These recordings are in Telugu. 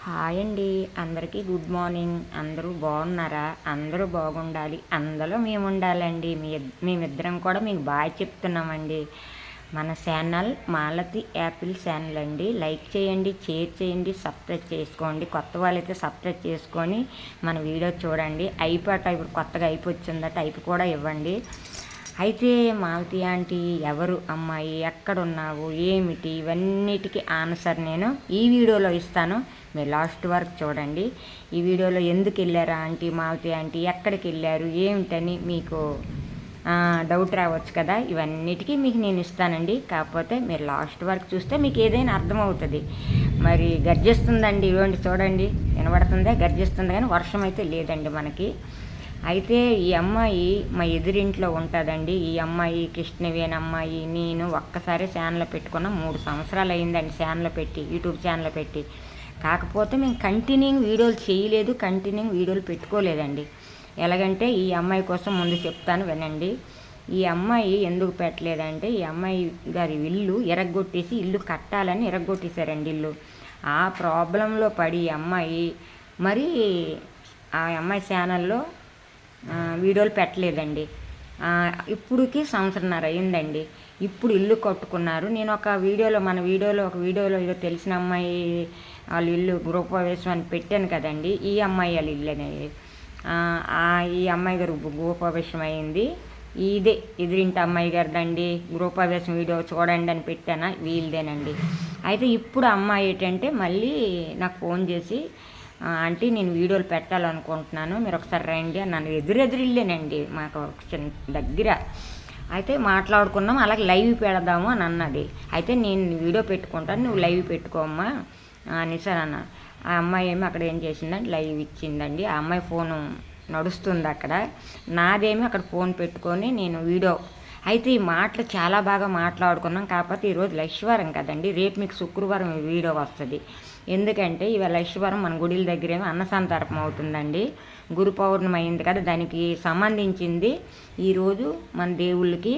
హాయ్ అండి. అందరికీ గుడ్ మార్నింగ్. అందరూ బాగున్నారా? అందరూ బాగుండాలి, అందులో మేము ఉండాలండి. మేమిద్దరం కూడా మీకు బాగా చెప్తున్నామండి. మన ఛానల్ మాలతి యాపిల్ ఛానల్ అండి. లైక్ చేయండి, షేర్ చేయండి, సబ్స్క్రైబ్ చేసుకోండి. కొత్త వాళ్ళైతే సబ్స్క్రైబ్ చేసుకొని మన వీడియో చూడండి. ఇప్పుడు కొత్తగా అయిపోయిందట, అయిపో కూడా ఇవ్వండి. అయితే మాలతి ఆంటీ ఎవరు, అమ్మాయి ఎక్కడున్నావు, ఏమిటి, ఇవన్నిటికీ ఆన్సర్ నేను ఈ వీడియోలో ఇస్తాను. మీరు లాస్ట్ వరకు చూడండి. ఈ వీడియోలో ఎందుకు వెళ్ళారా ఆంటీ, మాలతి ఆంటీ ఎక్కడికి వెళ్ళారు, ఏమిటని మీకు డౌట్ రావచ్చు కదా. ఇవన్నిటికీ మీకు నేను ఇస్తానండి. కాకపోతే మీరు లాస్ట్ వరకు చూస్తే మీకు ఏదైనా అర్థమవుతుంది. మరి గర్జిస్తుందండి, ఇవ్వండి చూడండి, వినబడుతుందే, గర్జిస్తుంది, కానీ వర్షం అయితే లేదండి మనకి. అయితే ఈ అమ్మాయి మా ఎదురింట్లో ఉంటుందండి. ఈ అమ్మాయి కృష్ణవేణి అమ్మాయి నేను ఒక్కసారి ఛానల్ పెట్టుకున్న 3 సంవత్సరాలు అయిందండి ఛానల్ పెట్టి, యూట్యూబ్ ఛానల్ పెట్టి. కాకపోతే మేము కంటిన్యూ వీడియోలు చేయలేదు, కంటిన్యూ వీడియోలు పెట్టుకోలేదండి. ఎలాగంటే ఈ అమ్మాయి కోసం ముందు చెప్తాను వినండి. ఈ అమ్మాయి ఎందుకు పెట్టలేదంటే, ఈ అమ్మాయి గారి ఇల్లు ఎరగొట్టేసి ఇల్లు కట్టాలని ఎరగొట్టేశారండి ఇల్లు. ఆ ప్రాబ్లంలో పడి అమ్మాయి మరి ఆ అమ్మాయి ఛానల్లో వీడియోలు పెట్టలేదండి. ఇప్పుడుకి సంవత్సరంన్నర అయిందండి. ఇప్పుడు ఇల్లు కట్టుకున్నారు. నేను ఒక వీడియోలో ఏదో తెలిసిన అమ్మాయి వాళ్ళ ఇల్లు గృహప్రవేశం అని పెట్టాను కదండి. ఈ అమ్మాయి వాళ్ళ ఇల్లు అనేది ఈ అమ్మాయి గారు గృహప్రవేశం అయింది. ఇదే ఎదురింటి అమ్మాయి గారిదండి. గృహప్రవేశం వీడియో చూడండి అని పెట్టాను, వీళ్ళదేనండి. అయితే ఇప్పుడు అమ్మాయి ఏంటంటే మళ్ళీ నాకు ఫోన్ చేసి, ఆంటీ నేను వీడియోలు పెట్టాలనుకుంటున్నాను, మీరు ఒకసారి రండి అని. నన్ను ఎదురెళ్ళేనండి, మాకు దగ్గర. అయితే మాట్లాడుకున్నాం, అలాగే లైవ్ పెడదాము అని అన్నది. అయితే నేను వీడియో పెట్టుకుంటాను, నువ్వు లైవ్ పెట్టుకోమ్మా అనేసాను అన్న. ఆ అమ్మాయి ఏమి అక్కడ ఏం చేసిందంటే లైవ్ ఇచ్చిందండి. ఆ అమ్మాయి ఫోను నడుస్తుంది అక్కడ, నాదేమి అక్కడ ఫోన్ పెట్టుకొని నేను వీడియో. అయితే ఈ మాటలు చాలా బాగా మాట్లాడుకున్నాం. కాకపోతే ఈరోజు లక్ష్మీవారం కదండి, రేపు మీకు శుక్రవారం వీడియో వస్తుంది. ఎందుకంటే ఇవాళ లక్ష్మీవారం మన గుడిల దగ్గర ఏమో అన్నసంతర్పణ అవుతుందండి. గురు పౌర్ణమి అయింది కదా, దానికి సంబంధించింది ఈరోజు మన దేవుళ్ళకి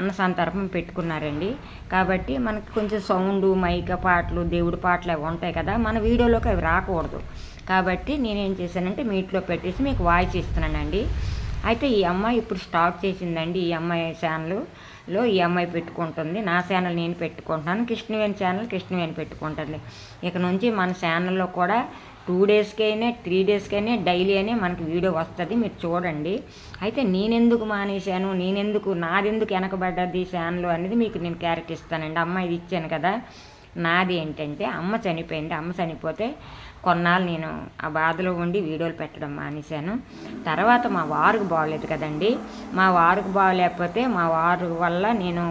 అన్నసంతర్పణ పెట్టుకున్నారండి. కాబట్టి మనకి కొంచెం సౌండ్, మైక పాటలు, దేవుడి పాటలు అవి ఉంటాయి కదా, మన వీడియోలోకి అవి రాకూడదు. కాబట్టి నేనేం చేశానంటే మీట్లో పెట్టేసి మీకు వాయిస్ ఇస్తున్నానండి. అయితే ఈ అమ్మాయి ఇప్పుడు స్టార్ట్ చేసిందండి. ఈ అమ్మాయి ఛానల్లో ఈ అమ్మాయి పెట్టుకుంటుంది, నా ఛానల్ నేను పెట్టుకుంటున్నాను, కృష్ణవేణి ఛానల్ కృష్ణవేణి పెట్టుకుంటుంది. ఇక నుంచి మన ఛానల్లో కూడా 2 డేస్కైనా 3 డేస్కైనా డైలీ అనే మనకి వీడియో వస్తుంది, మీరు చూడండి. అయితే నేనెందుకు మానేశాను, నాదెందుకు వెనకబడ్డది ఛానల్ అనేది మీకు నేను క్యారెక్టర్ ఇస్తానండి. అమ్మాయిది ఇచ్చాను కదా. నాది ఏంటంటే అమ్మ చనిపోయింది. అమ్మ చనిపోతే కొన్నాళ్ళు నేను ఆ బాధలో ఉండి వీడియోలు పెట్టడం మానేశాను. తర్వాత మా వారికి బాగోలేదు కదండి. మా వారికి బాగోలేకపోతే మా వారు వల్ల నేను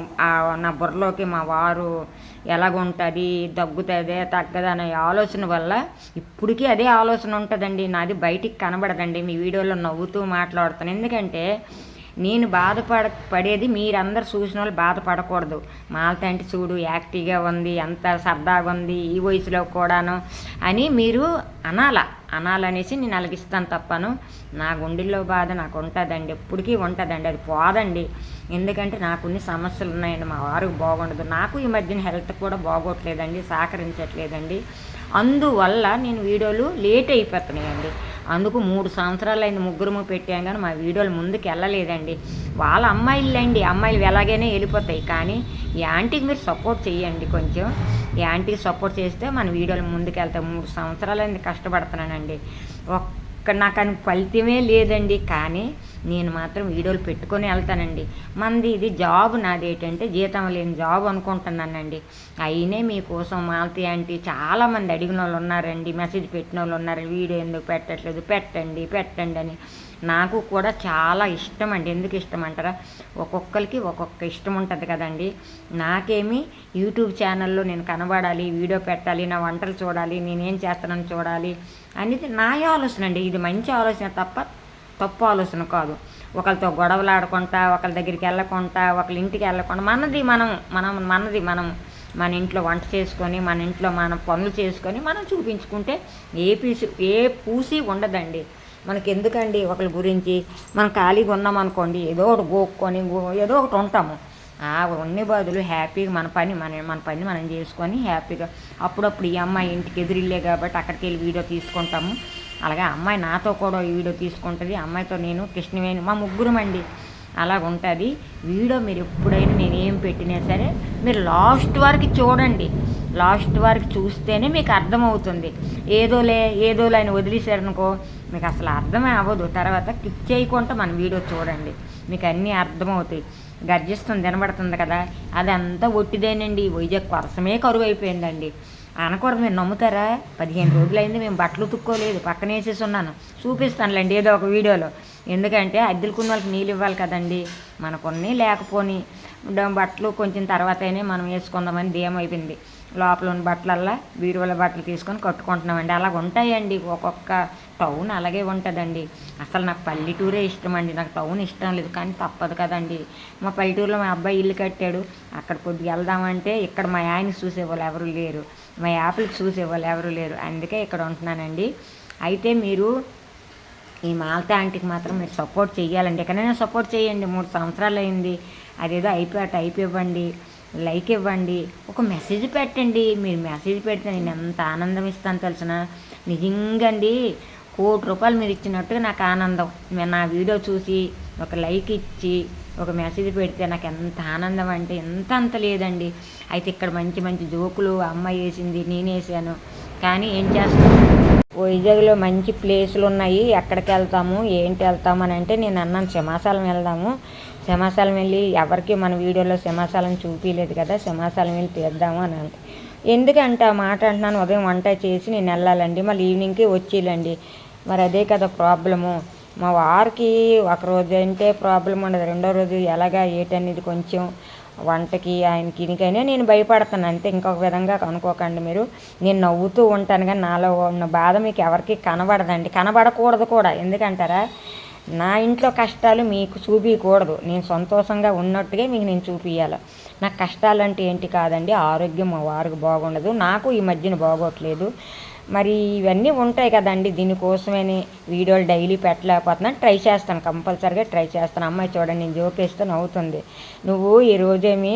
నా బుర్రలోకి మా వారు ఎలాగుంటుంది, తగ్గుతుందే తగ్గదా అనే ఆలోచన వల్ల ఇప్పటికీ అదే ఆలోచన ఉంటుందండి. నాది బయటికి కనబడదండి. మీ వీడియోలో నవ్వుతూ మాట్లాడుతాను. ఎందుకంటే నేను పడేది మీరందరు చూసిన వాళ్ళు బాధపడకూడదు. మాలతి అంటే చూడు యాక్టివ్గా ఉంది, ఎంత సరదాగా ఉంది ఈ వయసులో కూడాను అని మీరు అనాలనేసి నేను అలగిస్తాను తప్పను. నా గుండెల్లో బాధ నాకు ఉంటుందండి, ఎప్పటికీ ఉంటుందండి, అది పోదండి. ఎందుకంటే నాకున్ని సమస్యలు ఉన్నాయండి. మా వారికి బాగుండదు, నాకు ఈ మధ్యన హెల్త్ కూడా బాగోట్లేదండి, సహకరించట్లేదండి. అందువల్ల నేను వీడియోలు లేట్ అయిపోతున్నాయండి. అందుకు 3 సంవత్సరాలు అయింది, ముగ్గురు పెట్టాం, కానీ మా వీడియోలు ముందుకు వెళ్ళలేదండి. వాళ్ళ అమ్మాయిలు ఎలాగైనా వెళ్ళిపోతాయి. కానీ ఈ ఆంటీకి మీరు సపోర్ట్ చేయండి. కొంచెం ఈ ఆంటీకి సపోర్ట్ చేస్తే మన వీడియోలు ముందుకు వెళ్తాయి. 3 సంవత్సరాలు అయింది కష్టపడుతున్నానండి, నాకు అని ఫలితమే లేదండి. కానీ నేను మాత్రం వీడియోలు పెట్టుకొని వెళ్తానండి. మంది ఇది జాబ్, నాది ఏంటంటే జీతం లేని జాబ్ అనుకుంటున్నానండి. అయినే మీకోసం మాలతి ఆంటీ చాలామంది అడిగిన వాళ్ళు ఉన్నారండి, మెసేజ్ పెట్టిన వాళ్ళు ఉన్నారు, వీడియో ఎందుకు పెట్టట్లేదు, పెట్టండి అని. నాకు కూడా చాలా ఇష్టం అండి. ఎందుకు ఇష్టం అంటారా, ఒక్కొక్కరికి ఒక్కొక్క ఇష్టం ఉంటుంది కదండి. నాకేమి యూట్యూబ్ ఛానల్లో నేను కనబడాలి, వీడియో పెట్టాలి, నా వంటలు చూడాలి, నేనేం చేస్తానని చూడాలి అనేది నా ఆలోచన అండి. ఇది మంచి ఆలోచన తప్ప తప్పు ఆలోచన కాదు. ఒకరితో గొడవలు ఆడుకుంటా, ఒకరి దగ్గరికి వెళ్ళకుండా, ఒకరి ఇంటికి వెళ్ళకుండా మనది మనం మన ఇంట్లో వంట చేసుకొని, మన ఇంట్లో మనం పనులు చేసుకొని మనం చూపించుకుంటే ఏ పూసి ఉండదండి. మనకి ఎందుకండి ఒకరి గురించి. మనం ఖాళీగా ఉన్నామనుకోండి, ఏదో ఒకటి గోక్కొని ఏదో ఒకటి ఉంటాము. ఆ ఉన్ని బదులు హ్యాపీగా మన పని మనం చేసుకొని హ్యాపీగా అప్పుడప్పుడు ఈ అమ్మాయి ఇంటికి ఎదురిల్లే కాబట్టి అక్కడికి వెళ్ళి వీడియో తీసుకుంటాము. అలాగే అమ్మాయి నాతో కూడా ఈ వీడియో తీసుకుంటుంది. అమ్మాయితో నేను కృష్ణవేణి మా ముగ్గురం అండి. అలాగ ఉంటుంది వీడియో. మీరు ఎప్పుడైనా నేను ఏం పెట్టినా సరే మీరు లాస్ట్ వరకు చూడండి. లాస్ట్ వరకు చూస్తేనే మీకు అర్థమవుతుంది. ఏదోలే అని వదిలేశారనుకో మీకు అసలు అర్థమే అవ్వదు. తర్వాత క్లిక్ చేయకుండా మన వీడియో చూడండి, మీకు అన్నీ అర్థమవుతాయి. గర్జిస్తుంది వినబడుతుంది కదా, అదంతా ఒట్టిదేనండి. వైజాగ్ వర్షమే కరువు అయిపోయిందండి. అనకూడదు, మీరు నమ్ముతారా? 15 రోజులైంది మేము బట్టలు ఉతుక్కోలేదు, పక్కన వేసేసి ఉన్నాను. చూపిస్తానులేండి ఏదో ఒక వీడియోలో. ఎందుకంటే అద్దెలుకున్న వాళ్ళకి నీళ్ళు ఇవ్వాలి కదండి. మనకొన్ని లేకపోని బట్టలు కొంచెం తర్వాత అయినా మనం వేసుకుందామని ధీమ అయిపోయింది. లోపల ఉన్న బట్టలల్లా బీరువాల బట్టలు తీసుకొని కట్టుకుంటున్నామండి. అలాగ ఉంటాయండి, ఒక్కొక్క టౌన్ అలాగే ఉంటుందండి. అసలు నాకు పల్లెటూరే ఇష్టం అండి, నాకు టౌన్ ఇష్టం లేదు. కానీ తప్పదు కదండి. మా పల్లెటూరులో మా అబ్బాయి ఇల్లు కట్టాడు, అక్కడ కొద్దిగా వెళ్దామంటే ఇక్కడ మా ఆయనకి చూసేవాళ్ళు ఎవరు లేరు, మా యాపిల్కి చూసేవాళ్ళు ఎవరు లేరు. అందుకే ఇక్కడ ఉంటున్నానండి. అయితే మీరు ఈ మాలతి ఆంటీకి మాత్రం మీరు సపోర్ట్ చేయాలండి. ఎక్కడైనా సపోర్ట్ చేయండి. 3 సంవత్సరాలు అయింది, అదేదో అయిపోయివ్వండి, లైక్ ఇవ్వండి, ఒక మెసేజ్ పెట్టండి. మీరు మెసేజ్ పెడితే నేను ఎంత ఆనందం ఇస్తాను తెలిసిన. నిజంగా అండి, ₹1,00,00,000 మీరు ఇచ్చినట్టుగా నాకు ఆనందం. మీరు నా వీడియో చూసి ఒక లైక్ ఇచ్చి ఒక మెసేజ్ పెడితే నాకు ఎంత ఆనందం అంటే అంత లేదండి. అయితే ఇక్కడ మంచి మంచి జోకులు అమ్మాయి వేసింది, నేను వేసాను. కానీ ఏం చేస్తాను, వైజాగ్లో మంచి ప్లేసులు ఉన్నాయి, ఎక్కడికి వెళ్తాము వెళ్తామని అంటే నేను అన్నాను సింహాచలం వెళ్దాము. సింహాచలం వెళ్ళి ఎవరికి మన వీడియోలో సింహాచలం చూపించలేదు కదా, సింహాచలం వెళ్ళి తీద్దాము అని అంటే ఎందుకంటే ఆ మాట అంటున్నాను. ఉదయం వంట చేసి నేను వెళ్ళాలండి, మళ్ళీ ఈవినింగ్కి వచ్చేయాలండి. మరి అదే కదా ప్రాబ్లము. మా వారికి ఒకరోజు అంటే ప్రాబ్లం ఉండదు, రెండో రోజు ఎలాగా ఏటనేది కొంచెం వంటకి ఆయనకి ఇనికైనా నేను భయపడతాను అంతే. ఇంకొక విధంగా అనుకోకండి మీరు. నేను నవ్వుతూ ఉంటాను కానీ నాలో ఉన్న బాధ మీకు ఎవరికి కనబడదండి, కనబడకూడదు కూడా. ఎందుకంటారా, నా ఇంట్లో కష్టాలు మీకు చూపించకూడదు. నేను సంతోషంగా ఉన్నట్టుగా మీకు నేను చూపించాలి. నాకు కష్టాలంటే ఏంటి కాదండి, ఆరోగ్యం మా వారికి బాగుండదు, నాకు ఈ మధ్యన బాగోట్లేదు. మరి ఇవన్నీ ఉంటాయి కదండి, దీనికోసమని వీడియోలు డైలీ పెట్టలేకపోతున్నాను. ట్రై చేస్తాను, కంపల్సరీగా ట్రై చేస్తాను. అమ్మాయి చూడండి నేను జోకేస్తే నవ్వుతుంది. నువ్వు ఈరోజేమి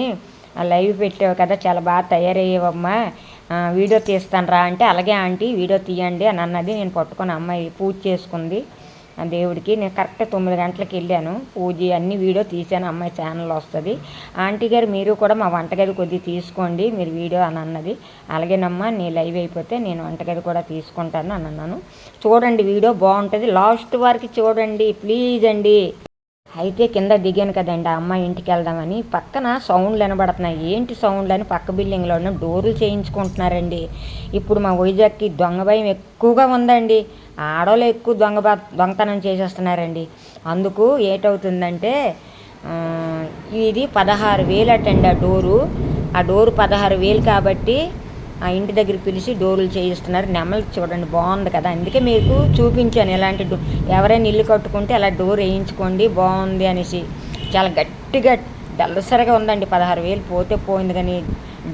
లైవ్ పెట్టావు కదా, చాలా బాగా తయారయ్యేవమ్మా, వీడియో తీస్తాను రా అంటే అలాగే ఆంటీ వీడియో తీయండి అని అన్నది. నేను పట్టుకొని అమ్మాయి పూజ చేసుకుంది దేవుడికి. నేను కరెక్ట్ 9 గంటలకు వెళ్ళాను, పూజ అన్ని వీడియో తీసాను. అమ్మాయి ఛానల్ వస్తుంది. ఆంటీ గారు మీరు కూడా మా వంటగది కొద్దిగా తీసుకోండి మీరు వీడియో అని అన్నది. అలాగేనమ్మా, నీ లైవ్ అయిపోతే నేను వంటగది కూడా తీసుకుంటాను అని అన్నాను. చూడండి వీడియో బాగుంటుంది, లాస్ట్ వరకు చూడండి ప్లీజ్ అండి. అయితే కింద దిగాను కదండి, ఆ అమ్మాయి ఇంటికి వెళ్దామని. పక్కన సౌండ్లు వినబడుతున్నాయి. ఏంటి సౌండ్లు అని పక్క బిల్డింగ్లోనే డోర్లు చేయించుకుంటున్నారండి. ఇప్పుడు మా వైజాగ్కి దొంగ భయం ఎక్కువగా ఉందండి. ఆడవాళ్ళు ఎక్కువ దొంగతనం చేసేస్తున్నారండి. అందుకు ఏటవుతుందంటే ఇది 16,000 అటండి ఆ డోరు 16,000 కాబట్టి ఆ ఇంటి దగ్గరికి పిలిచి డోర్లు చేయిస్తున్నారు. నెమలి చూడండి బాగుంది కదా, అందుకే మీకు చూపించాను. ఇలాంటి ఎవరైనా ఇల్లు కట్టుకుంటే అలా డోర్ వేయించుకోండి బాగుంది అనేసి. చాలా గట్టిగా దళసరగా ఉందండి. 16,000 పోతే పోయింది కానీ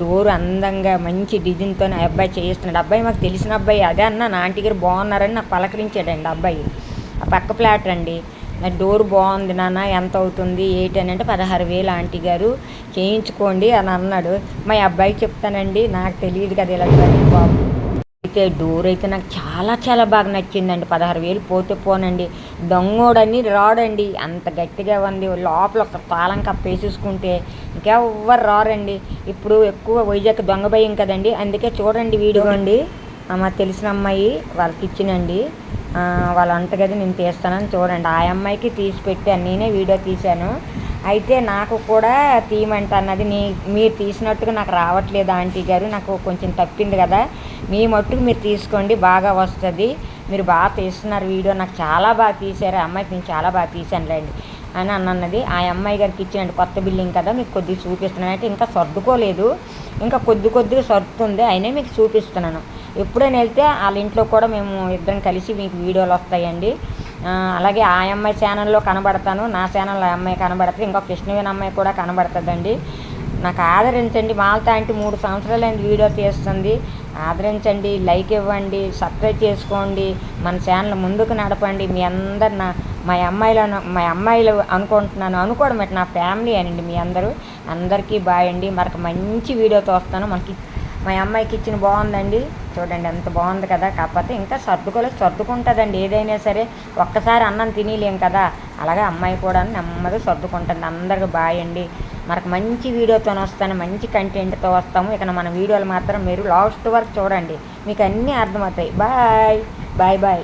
డోరు అందంగా మంచి డిజైన్తో అబ్బాయి చేయిస్తున్నాడు. అబ్బాయి మాకు తెలిసిన అబ్బాయి, అదే అన్న నా ఆంటీ గారు బాగున్నారని నాకు పలకరించాడండి అబ్బాయి. ఆ పక్క ఫ్లాట్ అండి. నాకు డోరు బాగుంది నాన్న, ఎంత అవుతుంది ఏంటి అంటే 16,000 ఆంటీ గారు చేయించుకోండి అని అన్నాడు. మా అబ్బాయికి చెప్తానండి, నాకు తెలియదు కదా ఇలా బాబు. అయితే డోర్ అయితే నాకు చాలా చాలా బాగా నచ్చిందండి. 16,000 పోతే పోనండి. దొంగోడని రాడండి, అంత గట్టిగా ఉంది. లోపల ఒక తాళం కప్పేసేసుకుంటే ఇంకెవ్వరు రారండి. ఇప్పుడు ఎక్కువ వైజాగ్ దొంగ భయం కదండి, అందుకే చూడండి వీడియో అండి. మా తెలిసిన అమ్మాయి వాళ్ళకి ఇచ్చినండి, వాళ్ళ వంటగది నేను తీస్తానని చూడండి. ఆ అమ్మాయికి తీసి పెట్టాను, నేనే వీడియో తీశాను. అయితే నాకు కూడా తీయమంట అన్నది. మీరు తీసినట్టుగా నాకు రావట్లేదు ఆంటీ గారు, నాకు కొంచెం తప్పింది కదా, మీ మట్టుకు మీరు తీసుకోండి బాగా వస్తుంది, మీరు బాగా తీస్తున్నారు వీడియో, నాకు చాలా బాగా తీశారు, అమ్మాయికి నేను చాలా బాగా తీశానులేండి అని అన్నది. ఆ అమ్మాయి గారికి ఇచ్చానండి. కొత్త బిల్డింగ్ కదా మీకు కొద్దిగా చూపిస్తున్నాను. అంటే ఇంకా సర్దుకోలేదు, ఇంకా కొద్దిగా సర్దుతుంది, అయినా మీకు చూపిస్తున్నాను. ఎప్పుడైనా వెళ్తే వాళ్ళ ఇంట్లో కూడా మేము ఇద్దరం కలిసి మీకు వీడియోలు వస్తాయండి. అలాగే ఆ అమ్మాయి ఛానల్లో కనబడతాను, నా ఛానల్లో ఆ అమ్మాయి కనబడుతుంది, ఇంకో కృష్ణవేణి అమ్మాయి కూడా కనబడుతుందండి. నాకు ఆదరించండి. మాలతి ఆంటీ 3 సంవత్సరాలైంది వీడియో తీస్తుంది, ఆదరించండి, లైక్ ఇవ్వండి, సబ్స్క్రైబ్ చేసుకోండి, మన ఛానల్ ముందుకు నడపండి. మీ అందరు మా అమ్మాయిలు అనుకుంటున్నాను, అనుకోవడం నా ఫ్యామిలీ అనండి మీ అందరికీ బాయ్ అండి. మరొక మంచి వీడియోతో వస్తాను. మా అమ్మాయికి ఇచ్చిన బాగుందండి, చూడండి ఎంత బాగుంది కదా. కాకపోతే ఇంకా సర్దుకుంటుందండి ఏదైనా సరే. ఒక్కసారి అన్నం తినలేం కదా, అలాగే అమ్మాయి కూడా నెమ్మది సర్దుకుంటుంది. అందరికి బాయ్ అండి. మరొక మంచి వీడియోతో వస్తాను, మంచి కంటెంట్తో వస్తాము. ఇక మన వీడియోలు మాత్రం మీరు లాస్ట్ వరకు చూడండి, మీకు అన్నీ అర్థమవుతాయి. Bye bye bye.